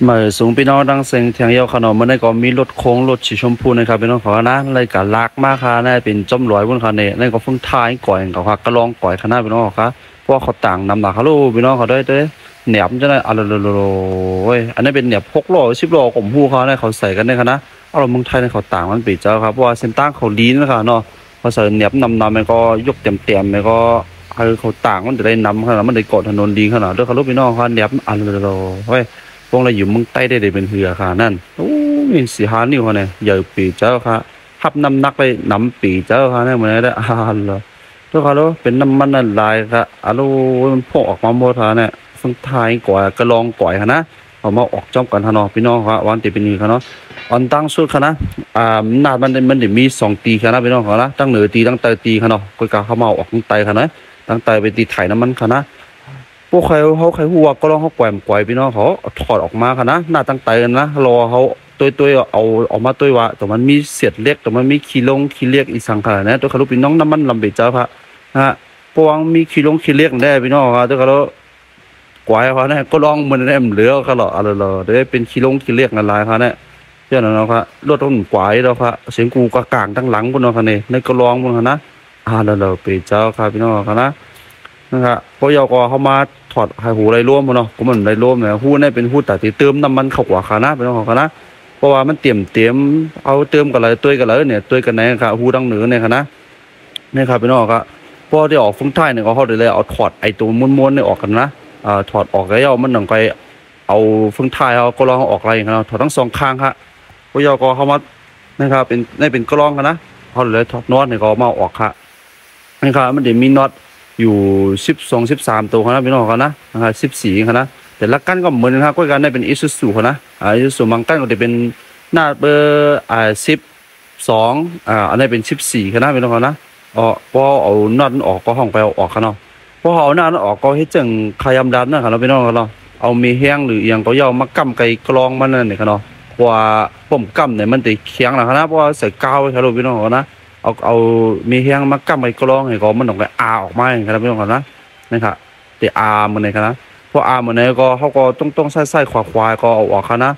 เหมื่อสูงพี่น้องดังเสียงเทียงเยาวขนมมันได้ก็มีรถโค้งรถสีชมพูนะครับพี่น้องขอนะรายการลากมากค่ะน่าเป็นจอมลอยบนคันนี้นั่นก็เพิ่งท้ายก่อยกับค่ะก็ลองก่อยขนาดพี่น้องค่ะเพราะเขาต่างนำหนักเขาลูพี่น้องเขาด้วยเหนียบจะได้อะไรโอ้ยอันนี้เป็นเหนียบ6 โล10 โลผมพูเขาเนี่ยเขาใส่กันได้ขนาดเอาเราเมืองไทยเนี่ยเขาต่างมันปีเจ้าครับเพราะว่าเส้นตั้งเขาลีนนะคะเนาะพอใส่เหนียบนำมันก็ยกเต็มมันก็เขาต่างมันจะได้นำขนาดมันได้กดถนนดีขนาดด้วยเขาลูกพี่น้องเขาเหนียบอะไรเฮ้ยพวกเราอยู่เมืองใต้ได้เป็นเหือค่ะนั่นโอ้มี4 5 นิ้วเนี่ยใหญ่ปีเจ้าค่ะทับน้ำหนักไปน้ำปีเจ้าค่ะเนี่ยเหมือนได้เลยทุกคนรู้เป็นน้ำมันลายค่ะมันพกออกมาหมดค่ะเนี่ยฟังไทยก่อยกระลองก่อยค่ะนะเอามาออกจอมกันฮะเนาะพี่น้องค่ะวันที่เป็นนี้ค่ะเนาะอันตั้งสุดค่ะนะนามันจะมี2 ตีค่ะนะพี่น้องค่ะนะตั้งเหนือตีตั้งใต้ตีค่ะเนาะก็กาเข้ามาออกตั้งใต้ค่ะนะตั้งใต้ไปตีไถน้ำมันค่ะนะพวกใครหัวก็ลองเขาแกว่งก่อยพี่น้องเขาถอดออกมาค่ะนะหน้าตั้งใต้นะรอเขาตัวเอาออกมาตัวว่าแต่มันมีเศษเล็กแต่มันมีขี้เล็กอีสังขารนะตัวเขาลูกพี่น้องน้ำมันลำเบจ้าพระฮะพวกมีขี้เล็กได้พี่น้องค่ะตัวเขากวายเขาเนี่ยก็ลองมันได้เหลือเขาหรออะไรหรอได้เป็นขี้เล็กอะไรเขาเนี่ยเจ้าหน้าครับรถต้นกวายเราครับเสียงกูกกลางทั้งหลังบนเราค่ะเนี่ยในก็ลองบนเขานะเราเปเจ้าครับพี่น้องค่ะนะครับพอยก็เขามาถอดไข่หูไรร่วมเนาะก็มันไรร่วมเนี่ยหูนี่เป็นหูตัดที่เติมน้ำมันเข้าหัวขานะเป็นของขานะเพราะว่ามันเตรียมเอาเติมกันเลยตัวกันเลยเนี่ยตัวกันไหนครับหูดังเหนือเนี่ยนะนี่ครับเป็นของครับพอที่ออกฟุ้งท้ายเนี่ยเขาเลยเอาถอดไอ้ตัวม้วนเนี่ยออกกันนะถอดออกแล้วมันหนังไปเอาฟุ้งท้ายเขาก็ลองออกอะไรอย่างเงี้ยถอดทั้ง2 ข้างครับพอยก็เขามานะครับเป็นกล้องกันนะเขาเลยถอดน็อตเนี่ยเขามาออกครับนี่ครับมันเดี๋ยวมีน็อตอยู่12 13 ตัวนะพี่น้องเขานะครับ14เขานะแต่ละกั้นก็เหมือนนะครับก็การได้เป็นอิซูซุเขานะอิซูซุบางกั้นก็จะเป็นหน้าเบอร์12อันนี้เป็น14เขานะพี่น้องเขานะพอเอาน็อตออกก็ห้องไปเอาออกเขาเนาะพอเอาหน้าออกก็ให้จังขยำดำนะครับพี่น้องเขาเนาะเอามีแห้งหรืออย่างก็ย่อมากำไก่กรองมันนั่นเนี่ยเขาเนาะว่าผมกำเนี่ยมันติแข็งนะครับเพราะว่าใส่กาวไว้ครับพี่น้องเขานะเอามีแห้งมากำไก่กรองให้ก็มันออกไปออกมาอย่างครับพี่น้องเขานะนะครับแต่มันเนี่ยครับพอมันเนี่ยก็เขาก็ต้องใส่ควายก็เอาออกครับนะ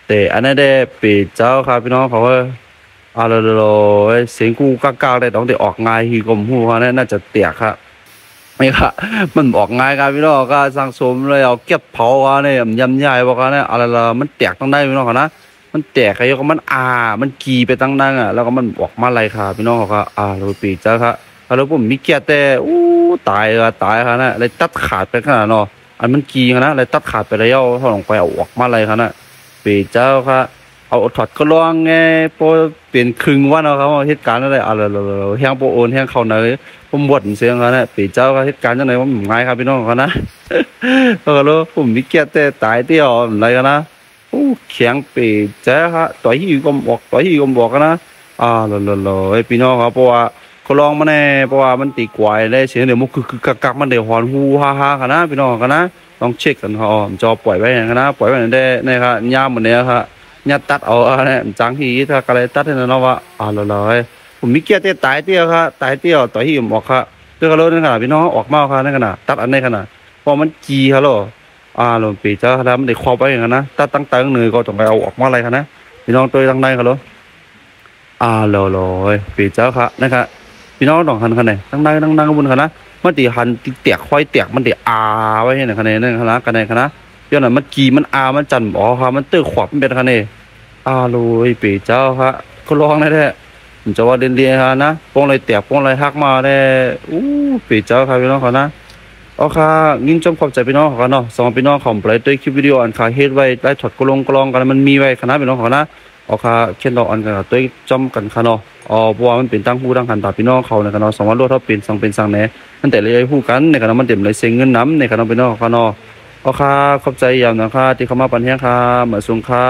แต่อันนี้ได้ปีเจ้าครับพี่น้องเขาว่าเลยเสียงกูก้าวได้ต้องได้ออกง่ายฮีกลมหูเขาเนี่ยน่าจะเตียกครับไม่ค่ะมันออกง่ายครับพี่น้องก็สังสมเลยเอาเก็บเผาเขาเนี่ยยำใหญ่บอกเขาเนี่ยมันเตียกต้องได้พี่น้องเขานะมันแตกไอ้ก็มันมันกีไปตั้งนั่งแล้วก็มันออกมาไรค่ะพี่น้องเขาก็เราปีเจ้าค่ะแล้วผมมีเกียร์แต่ตายค่ะนะเลยตัดขาดไปขนาดเนาะอันมันกีนะเลยตัดขาดไปแล้วถอดลงไปเอาออกมาไรค่ะนะปีเจ้าค่ะเอาถอดก็ร้องไงพอเปลี่ยนครึ่งวันเอาครับเหตุการณ์อะไรเราแห้งโปโอนแห้งเขาเนยผมบวชเสียงเขาเนี่ยปีเจ้าค่ะเหตุการณ์จังไหนว่าง่ายครับพี่น้องเขานะแล้วผมมีเกียร์แต่ตายเตี้ยวอะไรกันนะแข็งปีเจ้าค่ะต่อยหิวก็บอกนะไอ้พี่น้องครับเพราะว่าเขาลองมาแน่เพราะว่ามันตีกวายได้เสียงเดี๋ยวมันคือกักมันเดี๋ยวหอนฮูฮ่ากันนะพี่น้องกันนะต้องเช็คกันเขาจอปล่อยไว้อย่างนะปล่อยไว้ได้นะครับย่ามเหมือนเนี้ยครับยัดตัดเอาเนี่ยจังที่ถ้าอะไรตัดให้เราว่าผมมีเกียร์เตี้ยตายเตี้ยครับตายเตี้ยต่อยหิวบอกครับเรื่องรถนั่นขนาดพี่น้องออกมาครับนั่นขนาดตัดอันนี้ขนาดเพราะมันจีครับหรอหลวงปีเจ้าครับมันได้ควบไปอย่างนั้นนะถ้าตั้งเหนื่อยก็ต้องไปเอาออกมาอะไรครับนะพี่น้องตัวตั้งในครับหรอปีเจ้าครับนะครับพี่น้องต้องหันขนาดตั้งในบนครับนะมันตีหันเตียกควายเตียกมันตีไว้ให้หนึ่งคะแนนนั่นครับนะคะแนนครับนะย้อนหลังมันกีมันมันจันครับมันตื้อขวบมันเป็นคะแนนเลยปีเจ้าครับก็ลองได้แท้ผมจะว่าเรียนครับนะป้องอะไรเตียกป้องอะไรหักมาได้ปีเจ้าครับพี่น้องเขานะค่ะยิ่งจำขอบใจพี่น้องเขาเนาะสองพี่น้องของไปด้วยคลิปวิดีโออันขาเฮ็ดไว้ได้ถอดกลองกันมันมีไว้คณะพี่น้องเขานะค่ะเขียนดอกอันกันด้วยจำกันค่ะเนาะเพราะว่ามันเป็นตั้งหูตั้งหันตาพี่น้องเขาในคณะสองวันรวดเท่าเป็นสังเป็นสังแหน่ตั้งแต่เลยหูกันในคณะมันเต็มเลยเซ็งเงินน้ำในคณะพี่น้องเขาเนาะค่ะขอบใจอย่างนะคะที่เข้ามาปันแห้งค่ะเหมือนสูงค่ะ